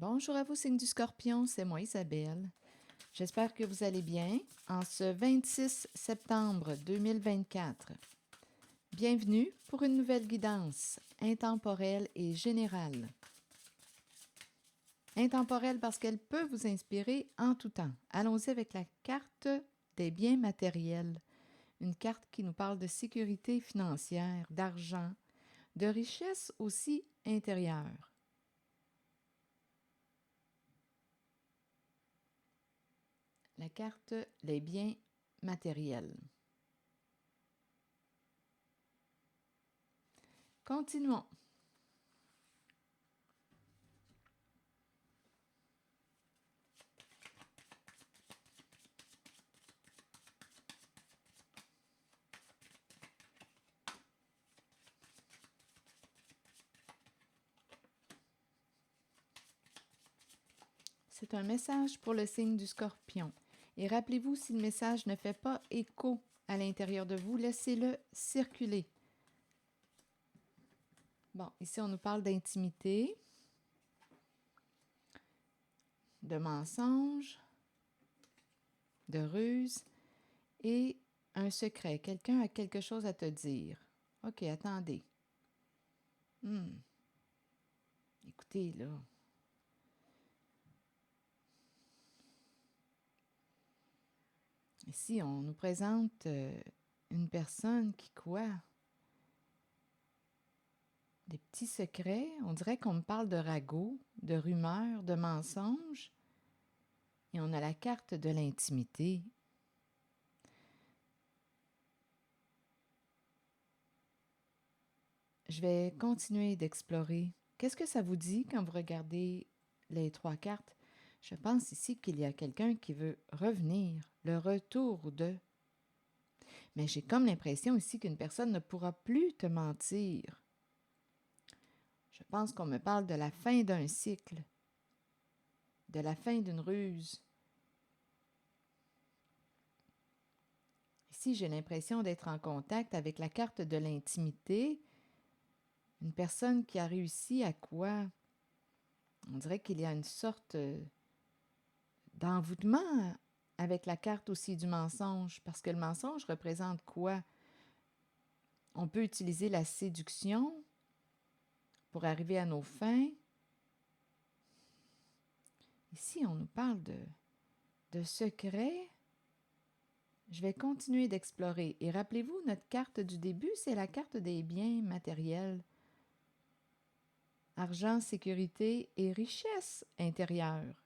Bonjour à vous, signe du Scorpion, c'est moi Isabelle. J'espère que vous allez bien en ce 26 septembre 2024. Bienvenue pour une nouvelle guidance intemporelle et générale. Intemporelle parce qu'elle peut vous inspirer en tout temps. Allons-y avec la carte des biens matériels. Une carte qui nous parle de sécurité financière, d'argent, de richesse aussi intérieure. La carte les biens matériels. Continuons. C'est un message pour le signe du Scorpion. Et rappelez-vous, si le message ne fait pas écho à l'intérieur de vous, laissez-le circuler. Bon, ici, on nous parle d'intimité, de mensonges, de ruse et un secret. Quelqu'un a quelque chose à te dire. OK, attendez. Écoutez, là. Ici, on nous présente une personne qui quoi? Des petits secrets. On dirait qu'on me parle de ragots, de rumeurs, de mensonges. Et on a la carte de l'intimité. Je vais continuer d'explorer. Qu'est-ce que ça vous dit quand vous regardez les trois cartes? Je pense ici qu'il y a quelqu'un qui veut revenir, le retour de. Mais j'ai comme l'impression ici qu'une personne ne pourra plus te mentir. Je pense qu'on me parle de la fin d'un cycle, de la fin d'une ruse. Ici, j'ai l'impression d'être en contact avec la carte de l'intimité. Une personne qui a réussi à quoi? On dirait qu'il y a une sorte d'envoûtement avec la carte aussi du mensonge, parce que le mensonge représente quoi? On peut utiliser la séduction pour arriver à nos fins. Ici, on nous parle de secrets. Je vais continuer d'explorer. Et rappelez-vous, notre carte du début, c'est la carte des biens matériels. Argent, sécurité et richesse intérieure.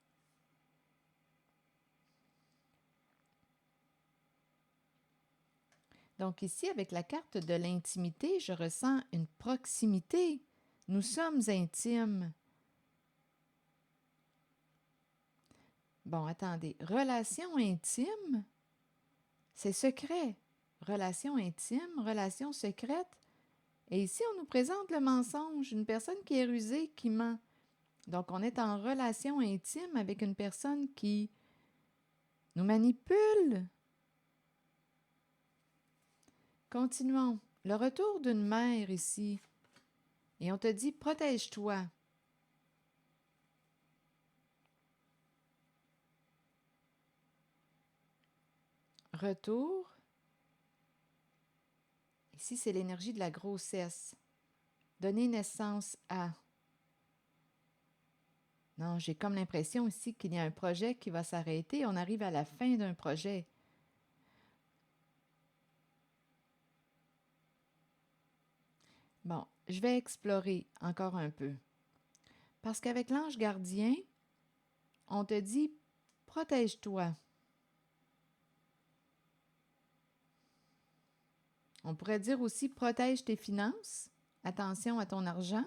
Donc ici, avec la carte de l'intimité, je ressens une proximité. Nous sommes intimes. Bon, attendez. Relation intime, c'est secret. Relation intime, relation secrète. Et ici, on nous présente le mensonge, une personne qui est rusée, qui ment. Donc, on est en relation intime avec une personne qui nous manipule. Continuons. Le retour d'une mère ici. Et on te dit, protège-toi. Retour. Ici, c'est l'énergie de la grossesse. Donner naissance à. Non, j'ai comme l'impression ici qu'il y a un projet qui va s'arrêter. On arrive à la fin d'un projet. Bon, je vais explorer encore un peu. Parce qu'avec l'ange gardien, on te dit, protège-toi. On pourrait dire aussi, protège tes finances. Attention à ton argent.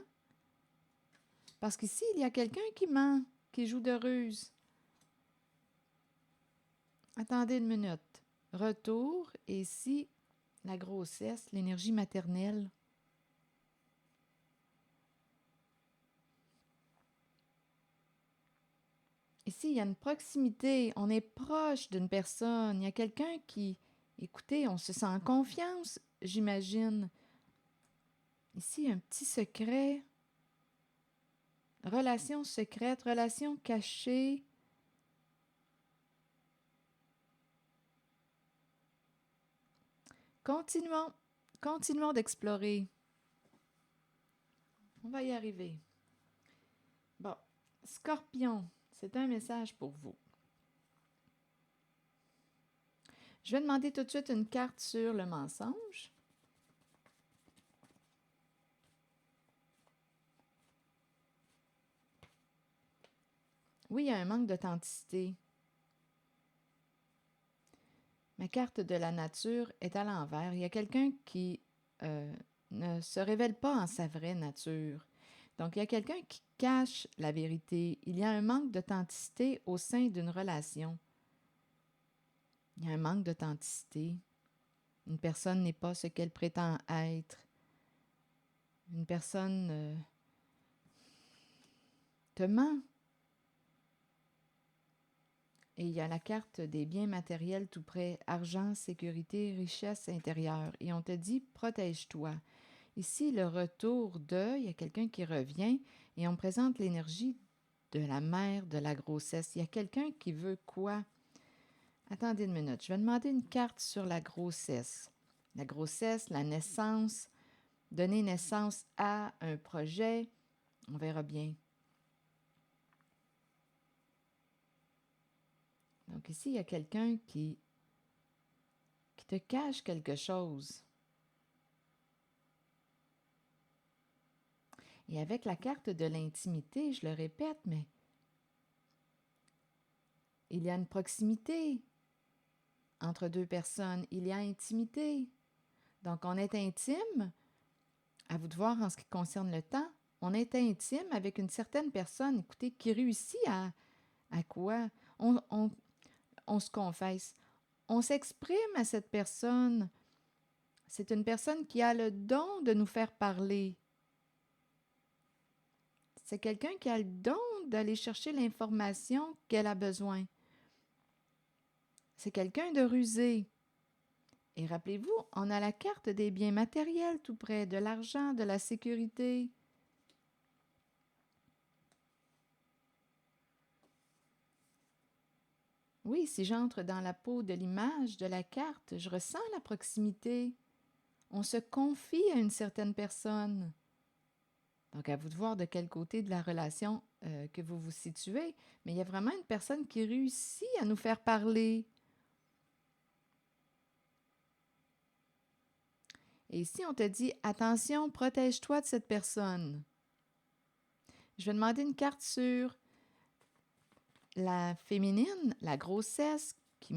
Parce qu'ici, il y a quelqu'un qui ment, qui joue de ruse. Attendez une minute. Retour, et ici, la grossesse, l'énergie maternelle. Ici, il y a une proximité. On est proche d'une personne. Il y a quelqu'un qui... Écoutez, on se sent en confiance, j'imagine. Ici, un petit secret. relation secrète, relation cachée. Continuons, continuons d'explorer. On va y arriver. Bon, Scorpion, c'est un message pour vous. Je vais demander tout de suite une carte sur le mensonge. Oui, il y a un manque d'authenticité. Ma carte de la nature est à l'envers. Il y a quelqu'un qui ne se révèle pas en sa vraie nature. Donc, il y a quelqu'un qui cache la vérité. Il y a un manque d'authenticité au sein d'une relation. Il y a un manque d'authenticité. Une personne n'est pas ce qu'elle prétend être. Une personne te ment. Et il y a la carte des biens matériels tout près, argent, sécurité, richesse intérieure. Et on te dit, protège-toi. Ici, le retour de, il y a quelqu'un qui revient et on présente l'énergie de la mère de la grossesse. Il y a quelqu'un qui veut quoi? Attendez une minute, je vais demander une carte sur la grossesse. La grossesse, la naissance, donner naissance à un projet, on verra bien. Donc ici, il y a quelqu'un qui te cache quelque chose. Et avec la carte de l'intimité, je le répète, mais il y a une proximité entre deux personnes. Il y a intimité. Donc, on est intime, à vous de voir en ce qui concerne le temps, on est intime avec une certaine personne, écoutez, qui réussit à quoi? On se confesse. On s'exprime à cette personne. C'est une personne qui a le don de nous faire parler. C'est quelqu'un qui a le don d'aller chercher l'information qu'elle a besoin. C'est quelqu'un de rusé. Et rappelez-vous, on a la carte des biens matériels tout près, de l'argent, de la sécurité. Oui, si j'entre dans la peau de l'image, de la carte, je ressens la proximité. On se confie à une certaine personne. Donc, à vous de voir de quel côté de la relation que vous vous situez. Mais il y a vraiment une personne qui réussit à nous faire parler. Et ici, on te dit, attention, protège-toi de cette personne. Je vais demander une carte sur la féminine, la grossesse qui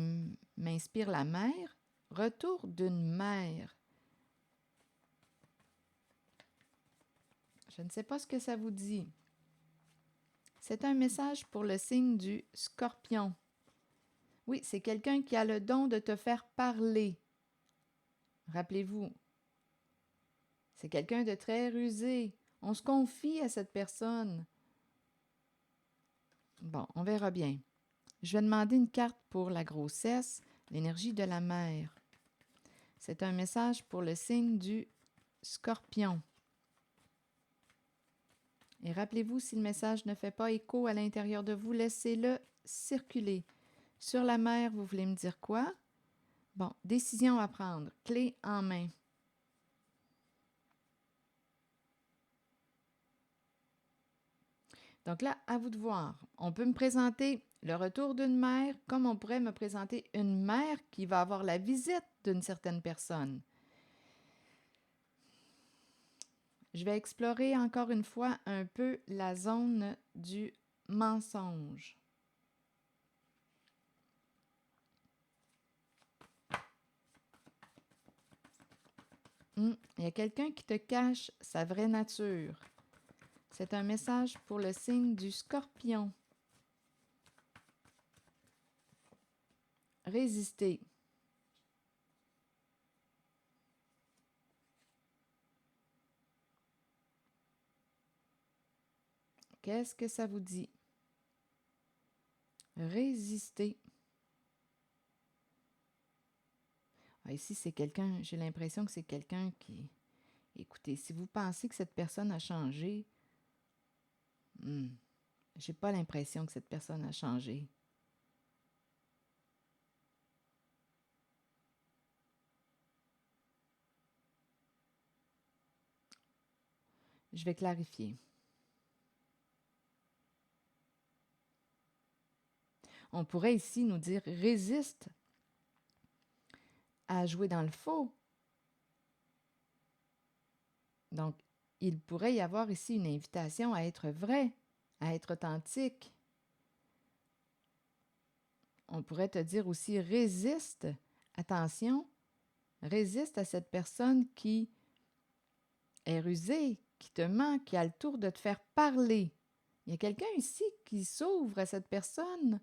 m'inspire la mère. Retour d'une mère. Je ne sais pas ce que ça vous dit. C'est un message pour le signe du Scorpion. Oui, c'est quelqu'un qui a le don de te faire parler. Rappelez-vous, c'est quelqu'un de très rusé. On se confie à cette personne. Bon, on verra bien. Je vais demander une carte pour la grossesse, l'énergie de la mère. C'est un message pour le signe du Scorpion. Et rappelez-vous, si le message ne fait pas écho à l'intérieur de vous, laissez-le circuler. Sur la mer, vous voulez me dire quoi? Bon, décision à prendre, clé en main. Donc là, à vous de voir. On peut me présenter le retour d'une mère comme on pourrait me présenter une mère qui va avoir la visite d'une certaine personne. Je vais explorer encore une fois un peu la zone du mensonge. Il y a quelqu'un qui te cache sa vraie nature. C'est un message pour le signe du Scorpion. Résister. Qu'est-ce que ça vous dit? Résister. Ah, ici, c'est quelqu'un, j'ai l'impression que c'est quelqu'un qui... Écoutez, si vous pensez que cette personne a changé, J'ai pas l'impression que cette personne a changé. Je vais clarifier. On pourrait ici nous dire résiste à jouer dans le faux. Donc, il pourrait y avoir ici une invitation à être vrai, à être authentique. On pourrait te dire aussi résiste, attention, résiste à cette personne qui est rusée, qui te ment, qui a le tour de te faire parler. Il y a quelqu'un ici qui s'ouvre à cette personne.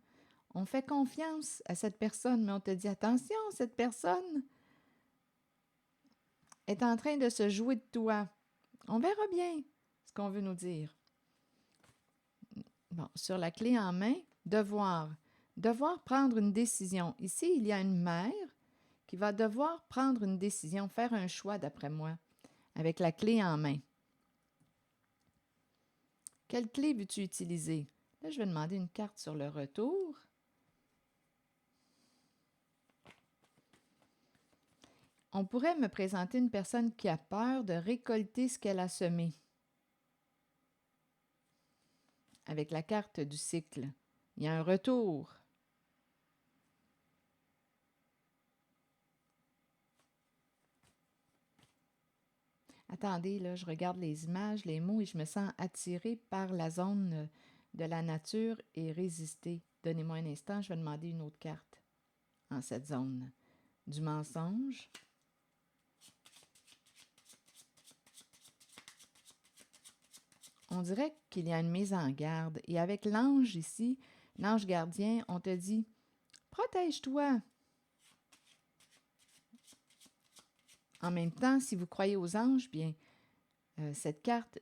On fait confiance à cette personne, mais on te dit attention, cette personne est en train de se jouer de toi. On verra bien ce qu'on veut nous dire. Bon, sur la clé en main, devoir. Devoir prendre une décision. Ici, il y a une mère qui va devoir prendre une décision, faire un choix d'après moi, avec la clé en main. Quelle clé veux-tu utiliser? Là, je vais demander une carte sur le retour. On pourrait me présenter une personne qui a peur de récolter ce qu'elle a semé. Avec la carte du cycle, il y a un retour. Attendez, là, je regarde les images, les mots et je me sens attirée par la zone de la nature et résister. Donnez-moi un instant, je vais demander une autre carte en cette zone. Du mensonge. On dirait qu'il y a une mise en garde. Et avec l'ange ici, l'ange gardien, on te dit « Protège-toi ». En même temps, si vous croyez aux anges, bien, cette carte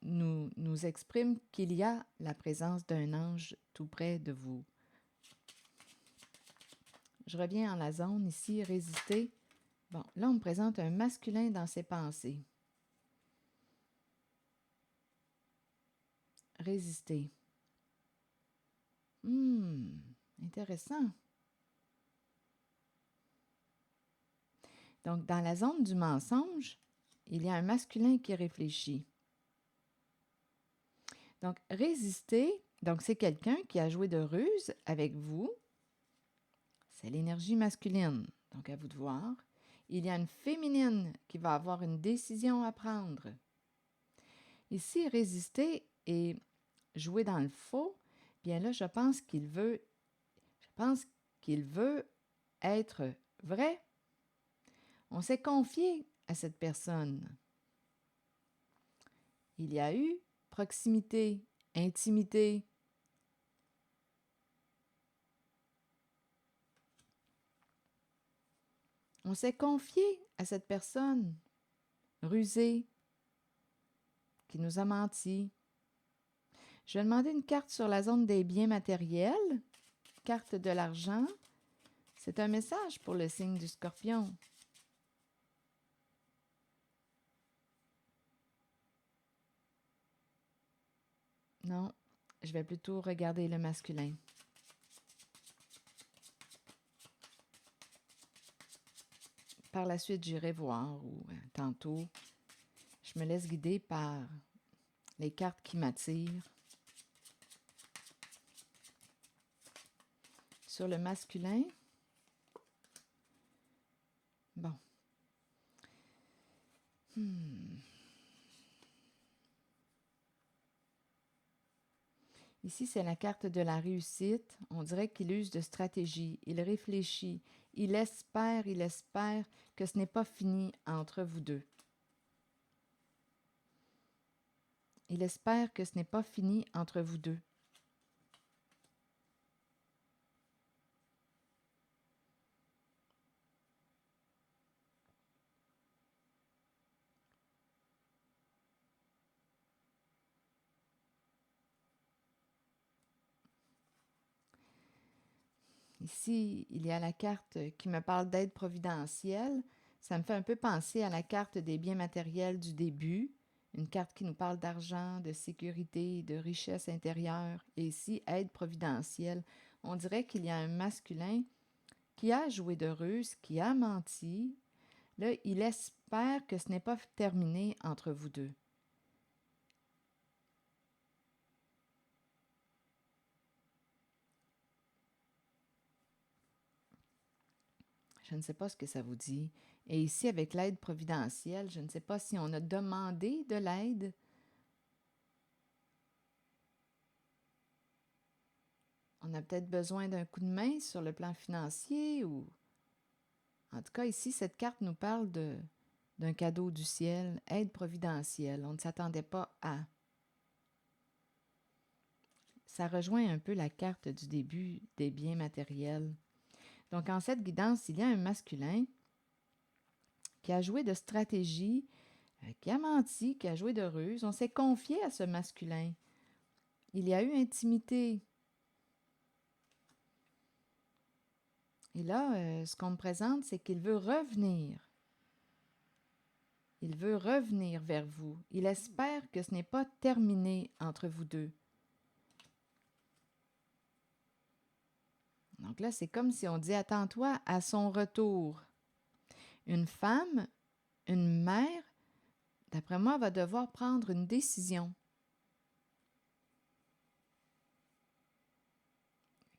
nous exprime qu'il y a la présence d'un ange tout près de vous. Je reviens en la zone ici, résister. Bon, là, on me présente un masculin dans ses pensées. Résister. Intéressant. Donc, dans la zone du mensonge, il y a un masculin qui réfléchit. Donc, résister, donc c'est quelqu'un qui a joué de ruse avec vous. C'est l'énergie masculine. Donc, à vous de voir. Il y a une féminine qui va avoir une décision à prendre. Ici, résister et jouer dans le faux, bien là, je pense qu'il veut être vrai. On s'est confié à cette personne. Il y a eu proximité, intimité. On s'est confié à cette personne rusée qui nous a menti. Je vais demander une carte sur la zone des biens matériels, carte de l'argent. C'est un message pour le signe du Scorpion. Non, je vais plutôt regarder le masculin. Par la suite, j'irai voir ou tantôt, je me laisse guider par les cartes qui m'attirent. Sur le masculin, bon. Ici, c'est la carte de la réussite. On dirait qu'il use de stratégie. Il réfléchit. Il espère que ce n'est pas fini entre vous deux. Il espère que ce n'est pas fini entre vous deux. Ici, il y a la carte qui me parle d'aide providentielle. Ça me fait un peu penser à la carte des biens matériels du début. Une carte qui nous parle d'argent, de sécurité, de richesse intérieure. Et ici, aide providentielle. On dirait qu'il y a un masculin qui a joué de ruse, qui a menti. Là, il espère que ce n'est pas terminé entre vous deux. Je ne sais pas ce que ça vous dit. Et ici, avec l'aide providentielle, je ne sais pas si on a demandé de l'aide. On a peut-être besoin d'un coup de main sur le plan financier ou... En tout cas, ici, cette carte nous parle d'un cadeau du ciel, aide providentielle. On ne s'attendait pas à. Ça rejoint un peu la carte du début des biens matériels. Donc, en cette guidance, il y a un masculin qui a joué de stratégie, qui a menti, qui a joué de ruse. On s'est confié à ce masculin. Il y a eu intimité. Et là, ce qu'on me présente, c'est qu'il veut revenir. Il veut revenir vers vous. Il espère que ce n'est pas terminé entre vous deux. Donc là, c'est comme si on dit « Attends-toi à son retour ». Une femme, une mère, d'après moi, va devoir prendre une décision.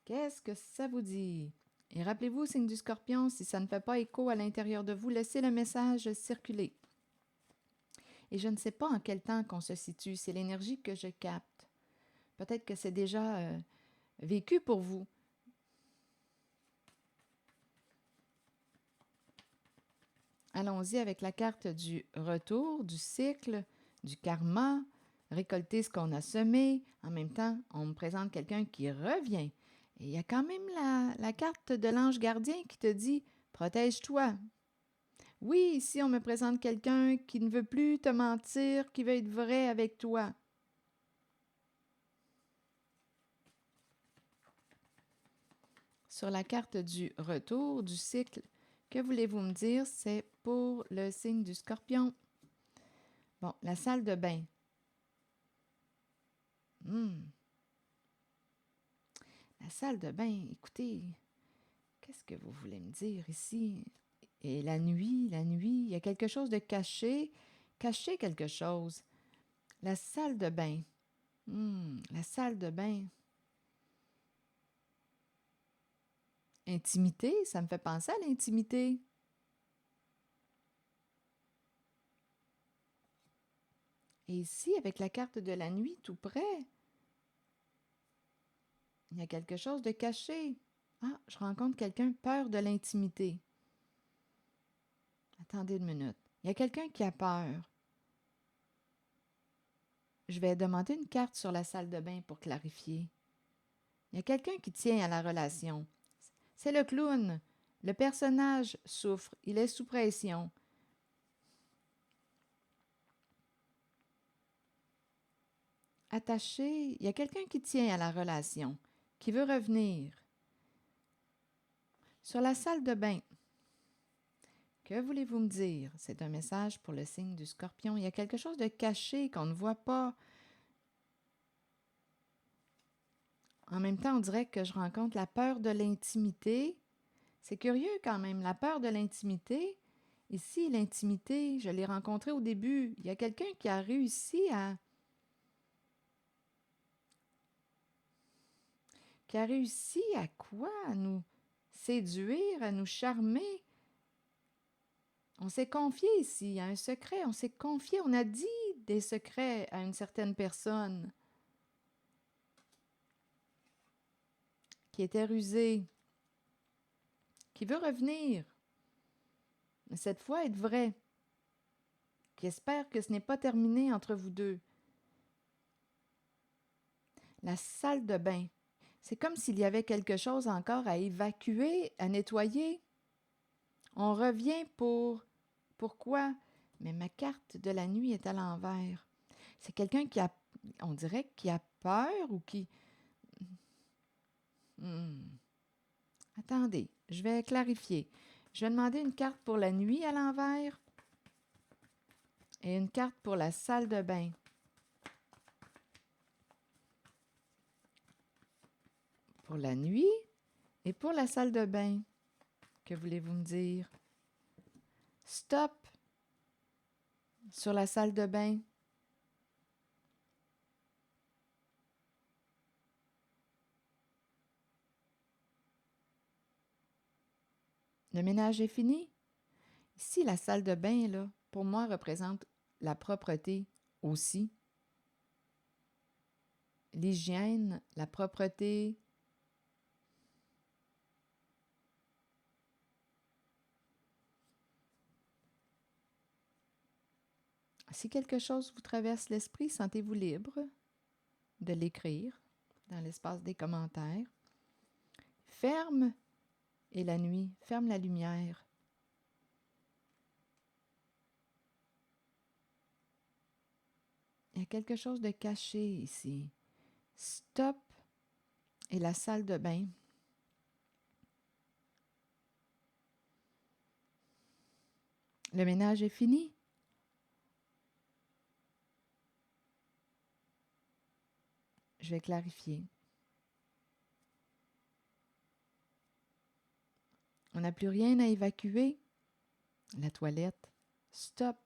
Qu'est-ce que ça vous dit? Et rappelez-vous, signe du Scorpion, si ça ne fait pas écho à l'intérieur de vous, laissez le message circuler. Et je ne sais pas en quel temps qu'on se situe, c'est l'énergie que je capte. Peut-être que c'est déjà vécu pour vous. Allons-y avec la carte du retour, du cycle, du karma, récolter ce qu'on a semé. En même temps, on me présente quelqu'un qui revient. Et il y a quand même la carte de l'ange gardien qui te dit « Protège-toi ». Oui, ici, on me présente quelqu'un qui ne veut plus te mentir, qui veut être vrai avec toi. Sur la carte du retour, du cycle, que voulez-vous me dire? C'est pour le signe du Scorpion. Bon, la salle de bain. La salle de bain, écoutez, qu'est-ce que vous voulez me dire ici? Et la nuit, il y a quelque chose de caché, caché quelque chose. La salle de bain. La salle de bain. Intimité, ça me fait penser à l'intimité. Et ici, avec la carte de la nuit tout près, il y a quelque chose de caché. Ah, je rencontre quelqu'un peur de l'intimité. Attendez une minute. Il y a quelqu'un qui a peur. Je vais demander une carte sur la salle de bain pour clarifier. Il y a quelqu'un qui tient à la relation. C'est le clown. Le personnage souffre. Il est sous pression. Attaché, il y a quelqu'un qui tient à la relation, qui veut revenir. Sur la salle de bain, que voulez-vous me dire? C'est un message pour le signe du Scorpion. Il y a quelque chose de caché qu'on ne voit pas. En même temps, on dirait que je rencontre la peur de l'intimité. C'est curieux quand même, la peur de l'intimité. Ici, l'intimité, je l'ai rencontrée au début. Il y a quelqu'un qui a réussi à... Qui a réussi à quoi? À nous séduire, à nous charmer. On s'est confié ici à un secret, on s'est confié, on a dit des secrets à une certaine personne qui était rusée, qui veut revenir, mais cette fois être vrai, qui espère que ce n'est pas terminé entre vous deux. La salle de bain, c'est comme s'il y avait quelque chose encore à évacuer, à nettoyer. On revient pour... Pourquoi? Mais ma carte de la nuit est à l'envers. C'est quelqu'un qui a... On dirait qui a peur ou qui... Attendez, je vais clarifier. Je vais demander une carte pour la nuit à l'envers Et une carte pour la salle de bain. Pour la nuit et pour la salle de bain. Que voulez-vous me dire? Stop sur la salle de bain. Le ménage est fini. Ici, la salle de bain, là, pour moi, représente la propreté aussi. L'hygiène, la propreté. Si quelque chose vous traverse l'esprit, sentez-vous libre de l'écrire dans l'espace des commentaires. Ferme et la nuit, ferme la lumière. Il y a quelque chose de caché ici. Stop et la salle de bain. Le ménage est fini. Je vais clarifier. On n'a plus rien à évacuer. La toilette. Stop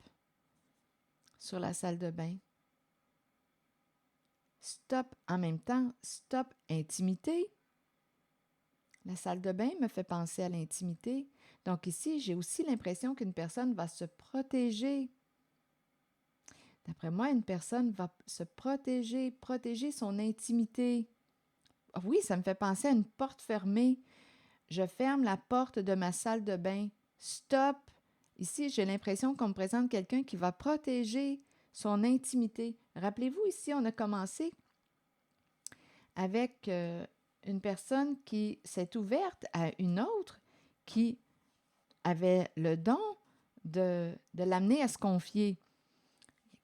sur la salle de bain. Stop en même temps. Stop intimité. La salle de bain me fait penser à l'intimité. Donc ici, j'ai aussi l'impression qu'une personne va se protéger. D'après moi, une personne va se protéger, protéger son intimité. Ah oui, ça me fait penser à une porte fermée. Je ferme la porte de ma salle de bain. Stop! Ici, j'ai l'impression qu'on me présente quelqu'un qui va protéger son intimité. Rappelez-vous, ici, on a commencé avec une personne qui s'est ouverte à une autre qui avait le don de l'amener à se confier.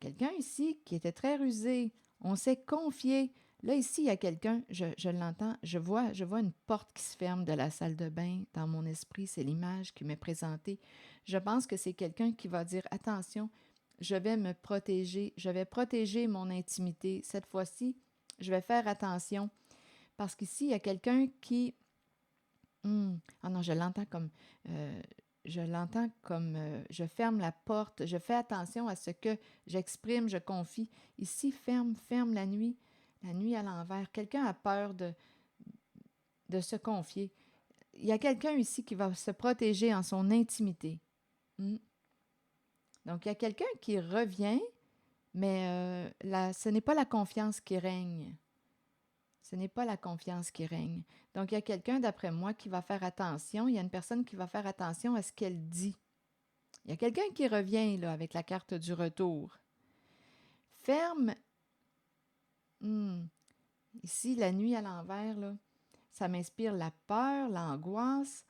Il y a quelqu'un ici qui était très rusé. On s'est confié. Là, ici, il y a quelqu'un, je l'entends, je vois une porte qui se ferme de la salle de bain dans mon esprit. C'est l'image qui m'est présentée. Je pense que c'est quelqu'un qui va dire, attention, je vais me protéger, je vais protéger mon intimité. Cette fois-ci, je vais faire attention. Parce qu'ici, il y a quelqu'un qui... Ah non, je l'entends comme... je ferme la porte, je fais attention à ce que j'exprime, je confie. Ici, ferme la nuit à l'envers. Quelqu'un a peur de se confier. Il y a quelqu'un ici qui va se protéger en son intimité. Donc, il y a quelqu'un qui revient, mais ce n'est pas la confiance qui règne. Ce n'est pas la confiance qui règne. Donc, il y a quelqu'un, d'après moi, qui va faire attention. Il y a une personne qui va faire attention à ce qu'elle dit. Il y a quelqu'un qui revient là, avec la carte du retour. Ferme. Ici, la nuit à l'envers, là, ça m'inspire la peur, l'angoisse,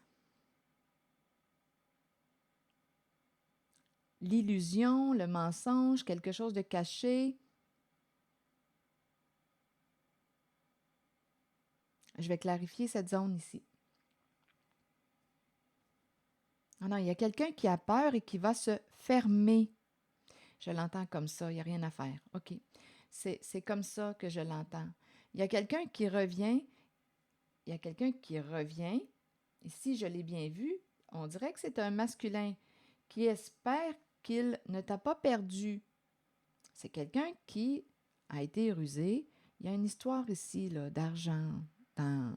l'illusion, le mensonge, quelque chose de caché. Je vais clarifier cette zone ici. Ah non, il y a quelqu'un qui a peur et qui va se fermer. Je l'entends comme ça, il n'y a rien à faire. OK. C'est comme ça que je l'entends. Il y a quelqu'un qui revient. Il y a quelqu'un qui revient. Ici, je l'ai bien vu. On dirait que c'est un masculin qui espère qu'il ne t'a pas perdu. C'est quelqu'un qui a été rusé. Il y a une histoire ici là, d'argent dans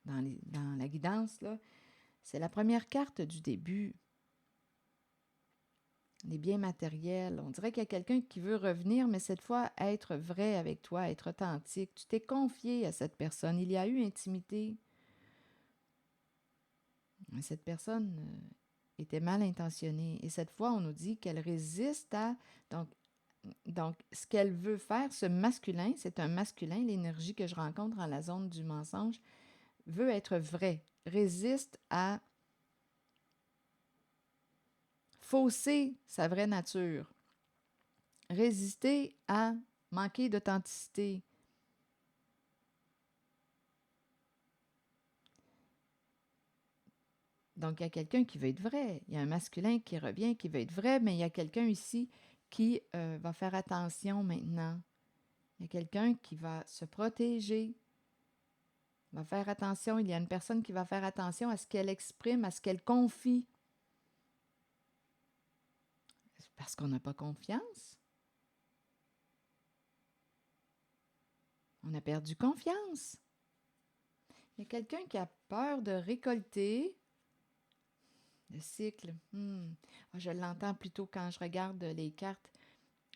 la guidance. Là. C'est la première carte du début. Les biens matériels. On dirait qu'il y a quelqu'un qui veut revenir, mais cette fois, être vrai avec toi, être authentique. Tu t'es confié à cette personne. Il y a eu intimité. Cette personne était mal intentionnée. Et cette fois, on nous dit qu'elle résiste à... Donc, ce qu'elle veut faire, ce masculin, c'est un masculin, l'énergie que je rencontre dans la zone du mensonge, veut être vrai, résiste à fausser sa vraie nature, résister à manquer d'authenticité. Donc, il y a quelqu'un qui veut être vrai. Il y a un masculin qui revient, qui veut être vrai, mais il y a quelqu'un ici qui va faire attention maintenant. Il y a quelqu'un qui va se protéger, va faire attention. Il y a une personne qui va faire attention à ce qu'elle exprime, à ce qu'elle confie. Parce qu'on n'a pas confiance. On a perdu confiance. Il y a quelqu'un qui a peur de récolter. Le cycle. Je l'entends plutôt quand je regarde les cartes.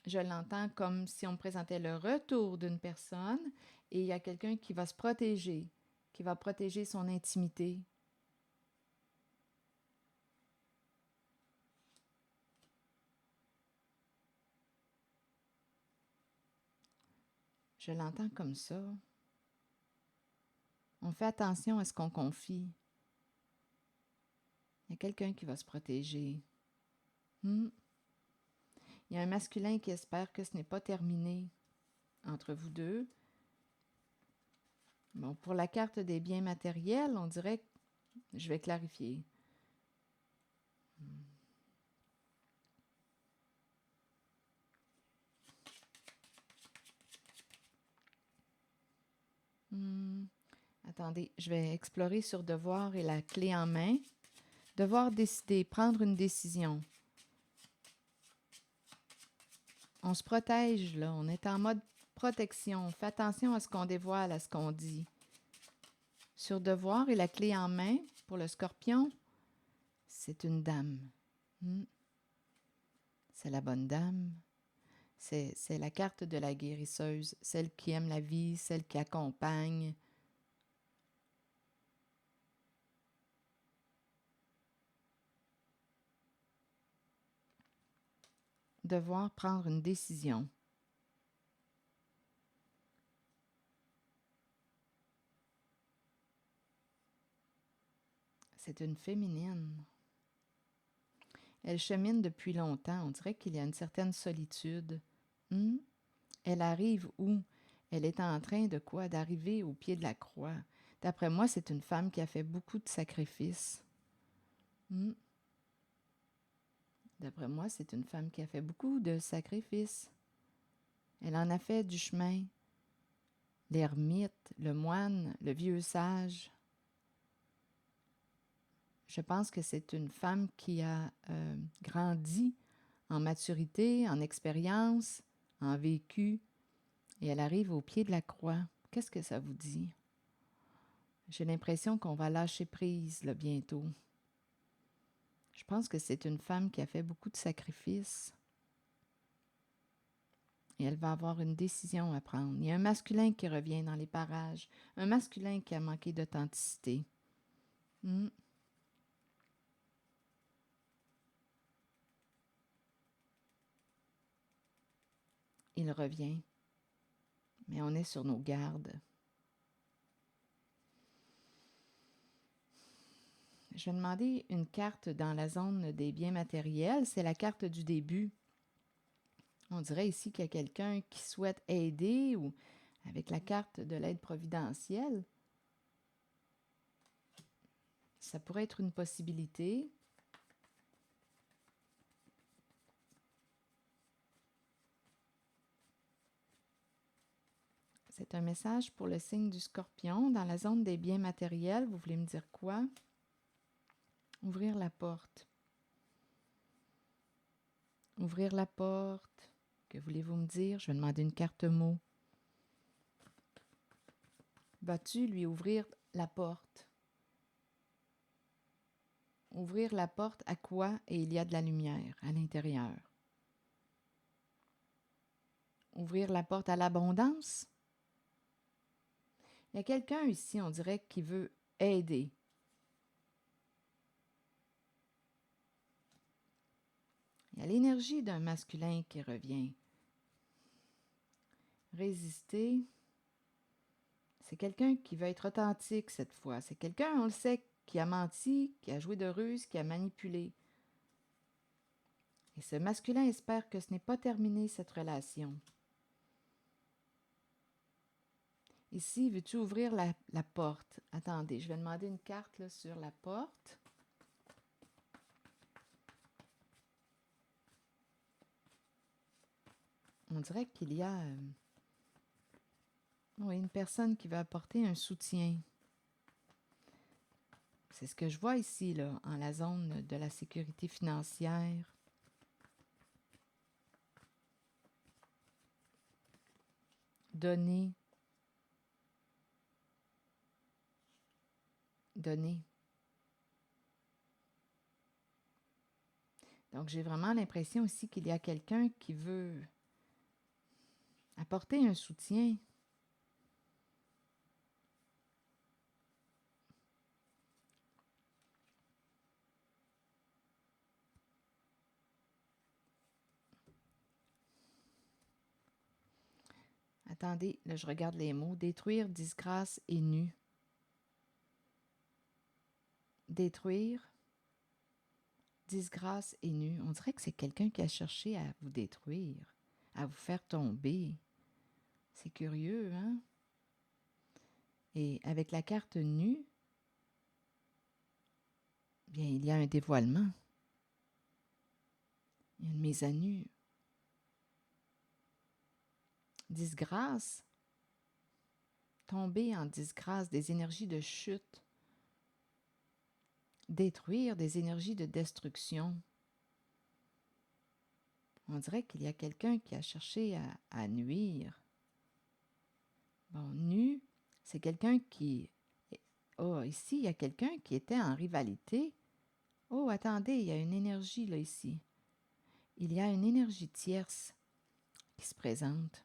Je l'entends comme si on me présentait le retour d'une personne et il y a quelqu'un qui va se protéger, qui va protéger son intimité. Je l'entends comme ça. On fait attention à ce qu'on confie. Il y a quelqu'un qui va se protéger. Il y a un masculin qui espère que ce n'est pas terminé entre vous deux. Bon, pour la carte des biens matériels, on dirait que je vais clarifier. Attendez, je vais explorer sur devoir et la clé en main. Devoir décider, prendre une décision. On se protège, là. On est en mode protection. On fait attention à ce qu'on dévoile, à ce qu'on dit. Sur devoir et la clé en main, pour le scorpion, c'est une dame. C'est la bonne dame. C'est la carte de la guérisseuse, celle qui aime la vie, celle qui accompagne. Devoir prendre une décision. C'est une féminine. Elle chemine depuis longtemps. On dirait qu'il y a une certaine solitude. Elle arrive où? Elle est en train de quoi? D'arriver au pied de la croix. D'après moi, c'est une femme qui a fait beaucoup de sacrifices. D'après moi, c'est une femme qui a fait beaucoup de sacrifices. Elle en a fait du chemin. L'ermite, le moine, le vieux sage. Je pense que c'est une femme qui a grandi en maturité, en expérience, en vécu. Et elle arrive au pied de la croix. Qu'est-ce que ça vous dit? J'ai l'impression qu'on va lâcher prise là, bientôt. Je pense que c'est une femme qui a fait beaucoup de sacrifices. Et elle va avoir une décision à prendre. Il y a un masculin qui revient dans les parages. Un masculin qui a manqué d'authenticité. Il revient. Mais on est sur nos gardes. Je vais demander une carte dans la zone des biens matériels. C'est la carte du début. On dirait ici qu'il y a quelqu'un qui souhaite aider ou avec la carte de l'aide providentielle. Ça pourrait être une possibilité. C'est un message pour le signe du Scorpion. Dans la zone des biens matériels, vous voulez me dire quoi? Ouvrir la porte. Ouvrir la porte. Que voulez-vous me dire? Je vais demander une carte mot. Vas-tu lui ouvrir la porte? Ouvrir la porte à quoi? Et il y a de la lumière à l'intérieur. Ouvrir la porte à l'abondance? Il y a quelqu'un ici, on dirait, qui veut aider. Il y a l'énergie d'un masculin qui revient. Résister. C'est quelqu'un qui veut être authentique cette fois. C'est quelqu'un, on le sait, qui a menti, qui a joué de ruse, qui a manipulé. Et ce masculin espère que ce n'est pas terminé, cette relation. Ici, veux-tu ouvrir la porte? Attendez, je vais demander une carte là, sur la porte. on dirait qu'il y a oui, une personne qui va apporter un soutien. C'est ce que je vois ici, là, en la zone de la sécurité financière. Donner. Donner. Donc, j'ai vraiment l'impression ici qu'il y a quelqu'un qui veut apporter un soutien. Attendez, là, je regarde les mots. Détruire, disgrâce et nu. Détruire, disgrâce et nu. On dirait que c'est quelqu'un qui a cherché à vous détruire, à vous faire tomber. C'est curieux, hein? Et avec la carte nue, bien, il y a un dévoilement. Il y a une mise à nu. Disgrâce, tomber en disgrâce, des énergies de chute. Détruire, des énergies de destruction. On dirait qu'il y a quelqu'un qui a cherché à nuire. Bon, nu, c'est quelqu'un qui... Oh, ici, il y a quelqu'un qui était en rivalité. Oh, attendez, il y a une énergie là ici. Il y a une énergie tierce qui se présente.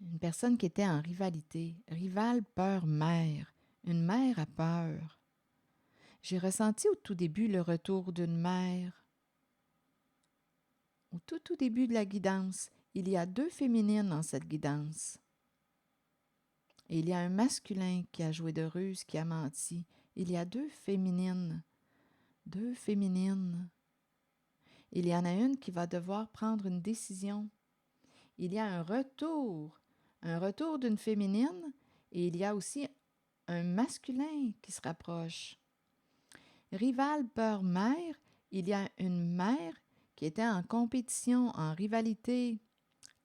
Une personne qui était en rivalité. Rival, peur, mère. Une mère a peur. J'ai ressenti au tout début le retour d'une mère. Au tout début de la guidance, il y a 2 féminines dans cette guidance. Et il y a un masculin qui a joué de ruse, qui a menti. Il y a 2 féminines. 2 féminines. Il y en a une qui va devoir prendre une décision. Il y a un retour d'une féminine, et il y a aussi un masculin qui se rapproche. Rival, peur, mère, il y a une mère qui était en compétition, en rivalité,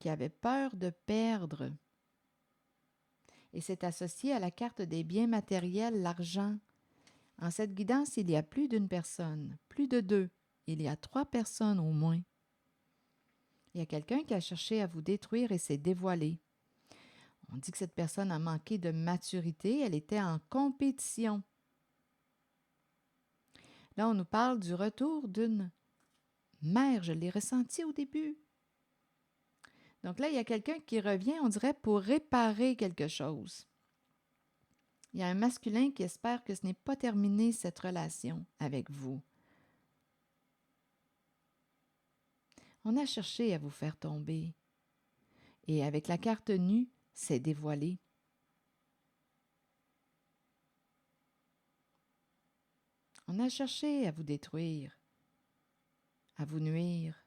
qui avait peur de perdre. Et c'est associé à la carte des biens matériels, l'argent. En cette guidance, il y a plus d'une personne, plus de 2. Il y a 3 personnes au moins. Il y a quelqu'un qui a cherché à vous détruire et s'est dévoilé. On dit que cette personne a manqué de maturité, elle était en compétition. Là, on nous parle du retour d'une mère, je l'ai ressenti au début. Donc là, il y a quelqu'un qui revient, on dirait, pour réparer quelque chose. Il y a un masculin qui espère que ce n'est pas terminé, cette relation avec vous. On a cherché à vous faire tomber. Et avec la carte nue, c'est dévoilé. On a cherché à vous détruire, à vous nuire.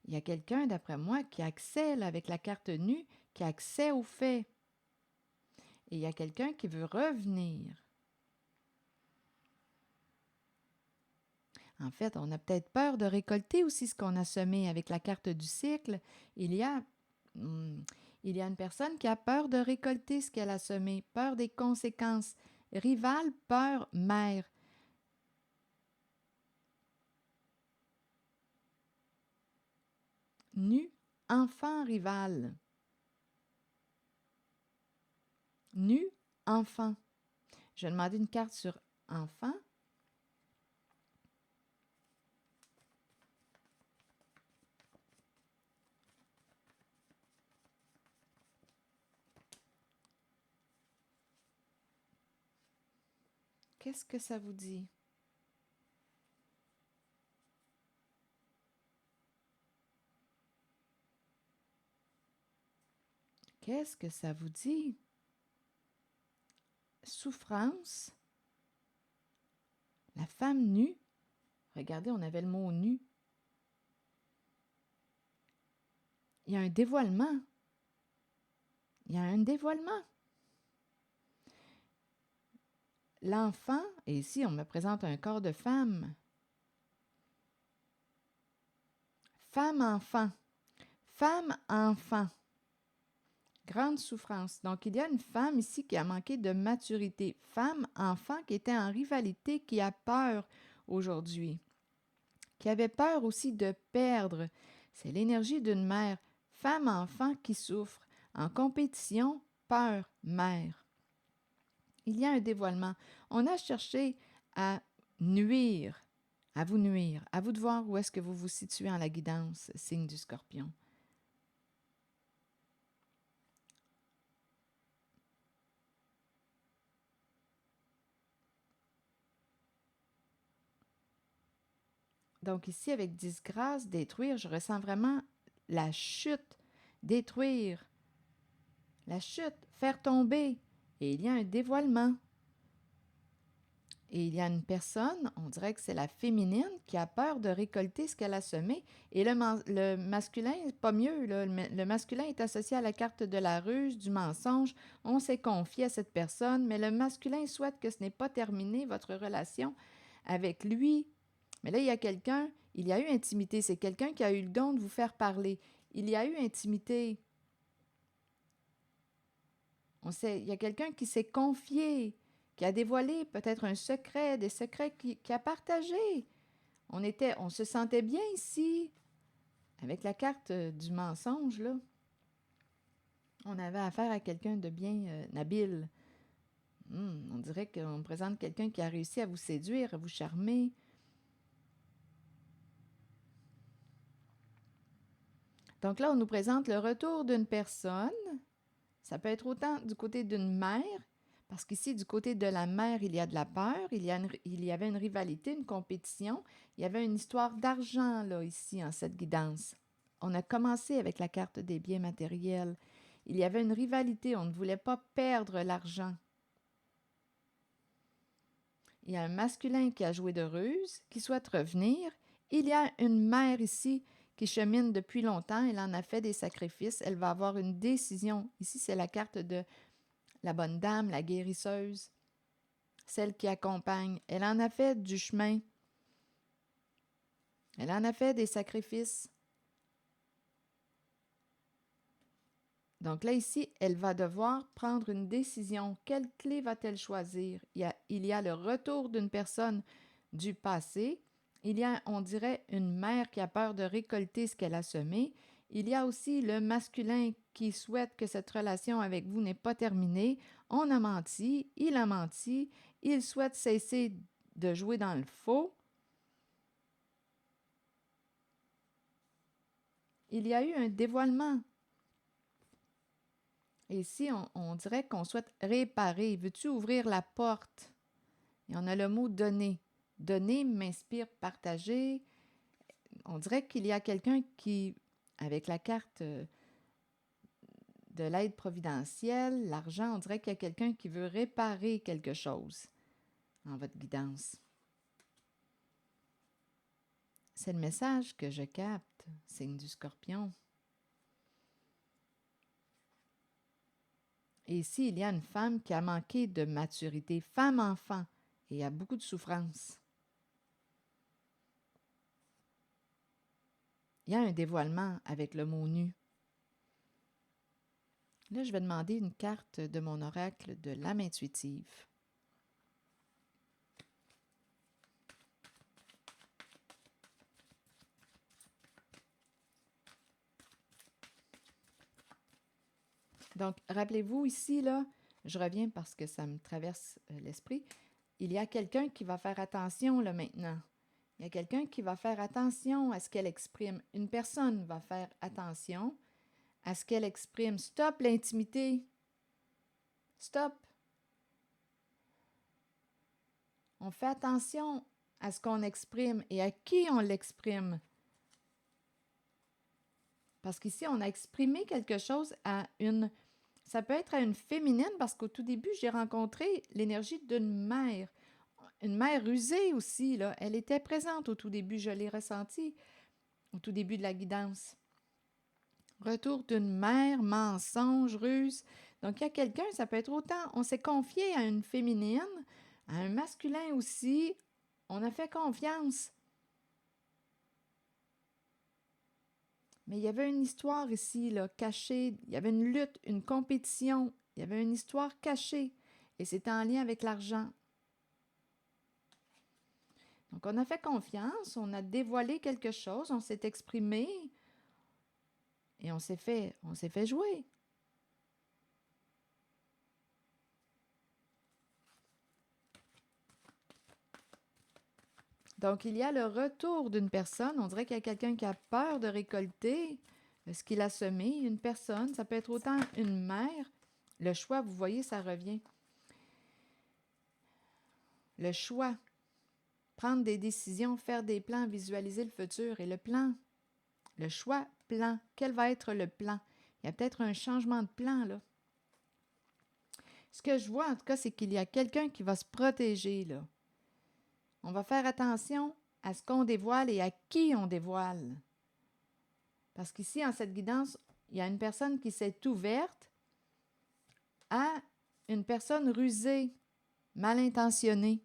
Il y a quelqu'un, d'après moi, qui a accès, là, avec la carte nue, qui a accès aux faits. Et il y a quelqu'un qui veut revenir. En fait, on a peut-être peur de récolter aussi ce qu'on a semé avec la carte du cycle. Il y a une personne qui a peur de récolter ce qu'elle a semé, peur des conséquences. Rival, peur, mère. Nu, enfant, rival. Nu, enfant. Je vais demander une carte sur enfant. Qu'est-ce que ça vous dit? Qu'est-ce que ça vous dit? Souffrance. La femme nue. Regardez, on avait le mot nu. Il y a un dévoilement. Il y a un dévoilement. L'enfant, et ici on me présente un corps de femme. Femme-enfant. Femme-enfant. Grande souffrance. Donc, il y a une femme ici qui a manqué de maturité. Femme-enfant qui était en rivalité, qui a peur aujourd'hui. Qui avait peur aussi de perdre. C'est l'énergie d'une mère. Femme-enfant qui souffre. En compétition, peur, mère. Il y a un dévoilement. On a cherché à nuire, à vous nuire, à vous de voir où est-ce que vous vous situez en la guidance, signe du Scorpion. Donc ici, avec disgrâce, détruire, je ressens vraiment la chute, détruire, la chute, faire tomber. Et il y a un dévoilement. Et il y a une personne, on dirait que c'est la féminine, qui a peur de récolter ce qu'elle a semé. Et le masculin, pas mieux. Là. Le masculin est associé à la carte de la ruse, du mensonge. On s'est confié à cette personne, mais le masculin souhaite que ce n'est pas terminé, votre relation avec lui. Mais là, il y a quelqu'un, il y a eu intimité. C'est quelqu'un qui a eu le don de vous faire parler. Il y a eu intimité. Il y a quelqu'un qui s'est confié, qui a dévoilé peut-être un secret, des secrets qui a partagé. On se sentait bien ici, avec la carte du mensonge, là. On avait affaire à quelqu'un de bien habile. On dirait qu'on présente quelqu'un qui a réussi à vous séduire, à vous charmer. Donc là, on nous présente le retour d'une personne. Ça peut être autant du côté d'une mère, parce qu'ici, du côté de la mère, il y a de la peur, il y avait une rivalité, une compétition, il y avait une histoire d'argent, là, ici, en cette guidance. On a commencé avec la carte des biens matériels. Il y avait une rivalité, on ne voulait pas perdre l'argent. Il y a un masculin qui a joué de ruse, qui souhaite revenir. Il y a une mère ici qui chemine depuis longtemps, elle en a fait des sacrifices, elle va avoir une décision. Ici, c'est la carte de la bonne dame, la guérisseuse, celle qui accompagne. Elle en a fait du chemin. Elle en a fait des sacrifices. Donc là, ici, elle va devoir prendre une décision. Quelle clé va-t-elle choisir? Il y a le retour d'une personne du passé. Il y a, on dirait, une mère qui a peur de récolter ce qu'elle a semé. Il y a aussi le masculin qui souhaite que cette relation avec vous n'est pas terminée. On a menti, il souhaite cesser de jouer dans le faux. Il y a eu un dévoilement. Et ici, on dirait qu'on souhaite réparer. Veux-tu ouvrir la porte? Et on a le mot donner. Donner m'inspire partager. On dirait qu'il y a quelqu'un qui, avec la carte de l'aide providentielle, l'argent, on dirait qu'il y a quelqu'un qui veut réparer quelque chose en votre guidance. C'est le message que je capte, signe du Scorpion. Et ici, il y a une femme qui a manqué de maturité, femme-enfant, et il y a beaucoup de souffrance. Il y a un dévoilement avec le mot nu. Là, je vais demander une carte de mon oracle de l'âme intuitive. Donc, rappelez-vous ici, là, je reviens parce que ça me traverse l'esprit. Il y a quelqu'un qui va faire attention, là, maintenant. Il y a quelqu'un qui va faire attention à ce qu'elle exprime. Une personne va faire attention à ce qu'elle exprime. Stop l'intimité. Stop. On fait attention à ce qu'on exprime et à qui on l'exprime. Parce qu'ici, on a exprimé quelque chose à une... Ça peut être à une féminine parce qu'au tout début, j'ai rencontré l'énergie d'une mère. Une mère rusée aussi, là. Elle était présente au tout début, je l'ai ressentie au tout début de la guidance. Retour d'une mère, mensonge, ruse. Donc, il y a quelqu'un, ça peut être autant, on s'est confié à une féminine, à un masculin aussi, on a fait confiance. Mais il y avait une histoire ici, là, cachée. Il y avait une lutte, une compétition. Il y avait une histoire cachée. Et c'était en lien avec l'argent. Donc, on a fait confiance, on a dévoilé quelque chose, on s'est exprimé et on s'est fait jouer. Donc, il y a le retour d'une personne. On dirait qu'il y a quelqu'un qui a peur de récolter ce qu'il a semé. Une personne, ça peut être autant une mère. Le choix, vous voyez, ça revient. Le choix. Prendre des décisions, faire des plans, visualiser le futur. Et le plan, le choix, plan. Quel va être le plan? Il y a peut-être un changement de plan, là. Ce que je vois, en tout cas, c'est qu'il y a quelqu'un qui va se protéger, là. On va faire attention à ce qu'on dévoile et à qui on dévoile. Parce qu'ici, en cette guidance, il y a une personne qui s'est ouverte à une personne rusée, mal intentionnée.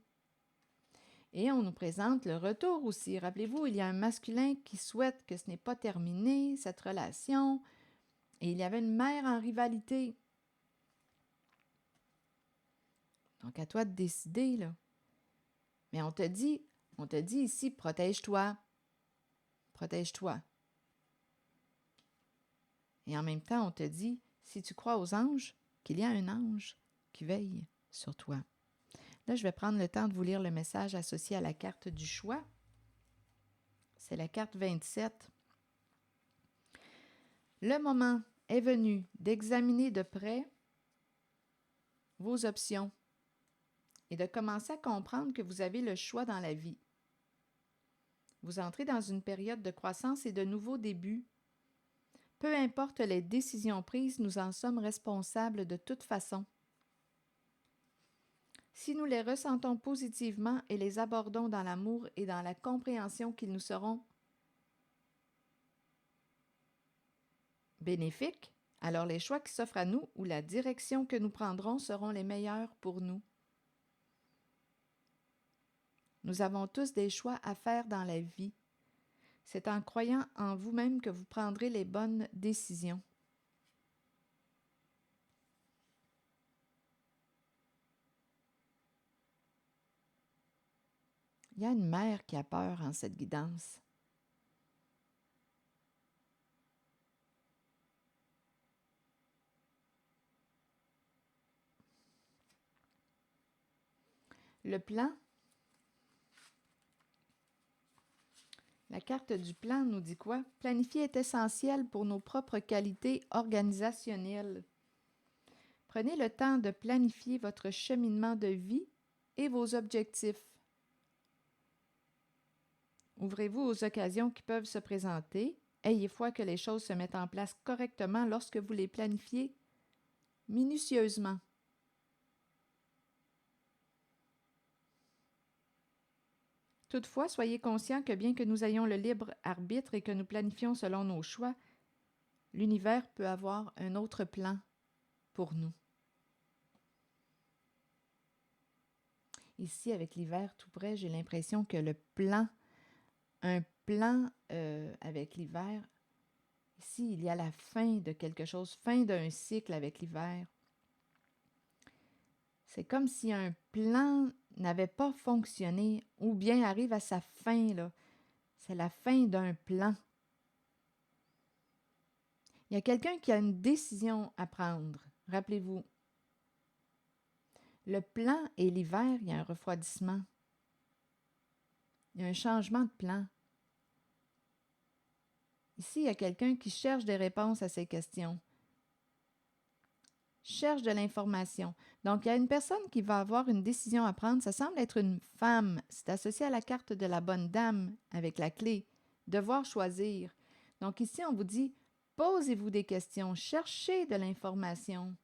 Et on nous présente le retour aussi. Rappelez-vous, il y a un masculin qui souhaite que ce n'est pas terminé, cette relation. Et il y avait une mère en rivalité. Donc, à toi de décider, là. Mais on te dit ici, protège-toi. Protège-toi. Et en même temps, on te dit, si tu crois aux anges, qu'il y a un ange qui veille sur toi. Là, je vais prendre le temps de vous lire le message associé à la carte du choix. C'est la carte 27. Le moment est venu d'examiner de près vos options et de commencer à comprendre que vous avez le choix dans la vie. Vous entrez dans une période de croissance et de nouveaux débuts. Peu importe les décisions prises, nous en sommes responsables de toute façon. Si nous les ressentons positivement et les abordons dans l'amour et dans la compréhension qu'ils nous seront bénéfiques, alors les choix qui s'offrent à nous ou la direction que nous prendrons seront les meilleurs pour nous. Nous avons tous des choix à faire dans la vie. C'est en croyant en vous-même que vous prendrez les bonnes décisions. Il y a une mère qui a peur en cette guidance. Le plan, la carte du plan nous dit quoi? Planifier est essentiel pour nos propres qualités organisationnelles. Prenez le temps de planifier votre cheminement de vie et vos objectifs. Ouvrez-vous aux occasions qui peuvent se présenter. Ayez foi que les choses se mettent en place correctement lorsque vous les planifiez minutieusement. Toutefois, soyez conscients que bien que nous ayons le libre arbitre et que nous planifions selon nos choix, l'univers peut avoir un autre plan pour nous. Ici, avec l'hiver tout près, j'ai l'impression que un plan avec l'hiver, ici, il y a la fin de quelque chose, fin d'un cycle avec l'hiver. C'est comme si un plan n'avait pas fonctionné ou bien arrive à sa fin, là. C'est la fin d'un plan. Il y a quelqu'un qui a une décision à prendre. Rappelez-vous, le plan et l'hiver, il y a un refroidissement. Il y a un changement de plan. Ici, il y a quelqu'un qui cherche des réponses à ces questions. Cherche de l'information. Donc, il y a une personne qui va avoir une décision à prendre. Ça semble être une femme. C'est associé à la carte de la bonne dame avec la clé. Devoir choisir. Donc, ici, on vous dit, posez-vous des questions. Cherchez de l'information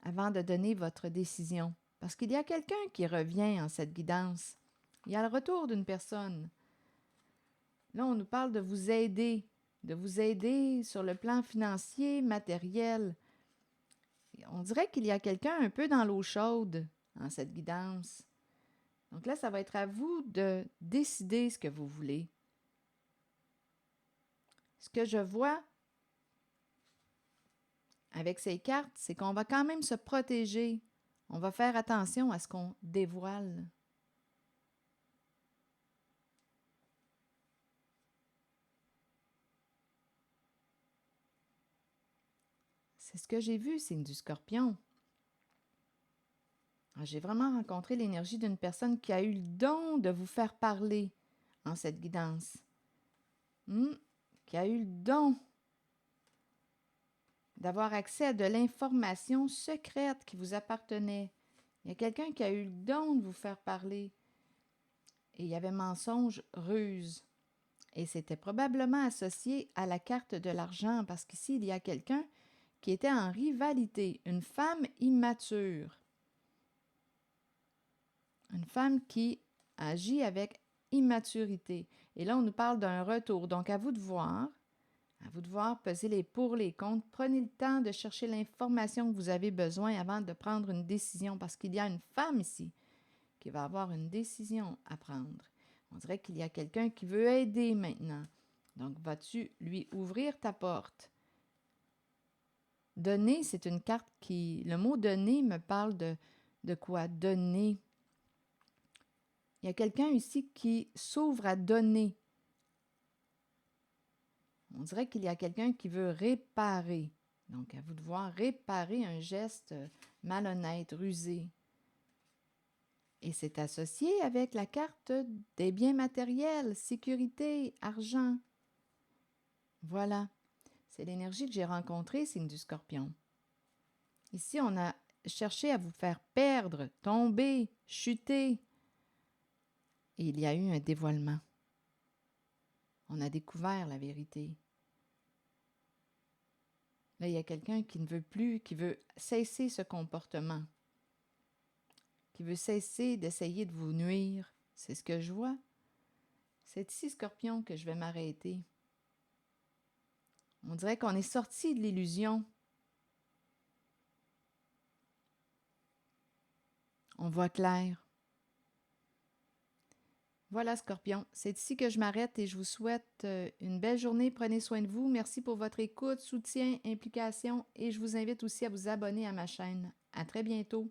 avant de donner votre décision. Parce qu'il y a quelqu'un qui revient en cette guidance. Il y a le retour d'une personne. Là, on nous parle de vous aider sur le plan financier, matériel. On dirait qu'il y a quelqu'un un peu dans l'eau chaude en cette guidance. Donc là, ça va être à vous de décider ce que vous voulez. Ce que je vois avec ces cartes, c'est qu'on va quand même se protéger. On va faire attention à ce qu'on dévoile. C'est ce que j'ai vu, signe du Scorpion. J'ai vraiment rencontré l'énergie d'une personne qui a eu le don de vous faire parler en cette guidance. Qui a eu le don d'avoir accès à de l'information secrète qui vous appartenait. Il y a quelqu'un qui a eu le don de vous faire parler. Et il y avait mensonge, ruse. Et c'était probablement associé à la carte de l'argent, parce qu'ici, il y a quelqu'un qui était en rivalité, une femme immature. Une femme qui agit avec immaturité. Et là, on nous parle d'un retour. Donc, à vous de voir peser les pour, les contre. Prenez le temps de chercher l'information que vous avez besoin avant de prendre une décision, parce qu'il y a une femme ici qui va avoir une décision à prendre. On dirait qu'il y a quelqu'un qui veut aider maintenant. Donc, vas-tu lui ouvrir ta porte? Donner, c'est une carte qui... Le mot donner me parle de quoi? Donner. Il y a quelqu'un ici qui s'ouvre à donner. On dirait qu'il y a quelqu'un qui veut réparer. Donc, à vous de voir réparer un geste malhonnête, rusé. Et c'est associé avec la carte des biens matériels, sécurité, argent. Voilà. C'est l'énergie que j'ai rencontrée, signe du Scorpion. Ici, on a cherché à vous faire perdre, tomber, chuter. Et il y a eu un dévoilement. On a découvert la vérité. Là, il y a quelqu'un qui ne veut plus, qui veut cesser ce comportement, qui veut cesser d'essayer de vous nuire. C'est ce que je vois. C'est ici, Scorpion, que je vais m'arrêter. On dirait qu'on est sorti de l'illusion. On voit clair. Voilà, Scorpion. C'est ici que je m'arrête et je vous souhaite une belle journée. Prenez soin de vous. Merci pour votre écoute, soutien, implication et je vous invite aussi à vous abonner à ma chaîne. À très bientôt.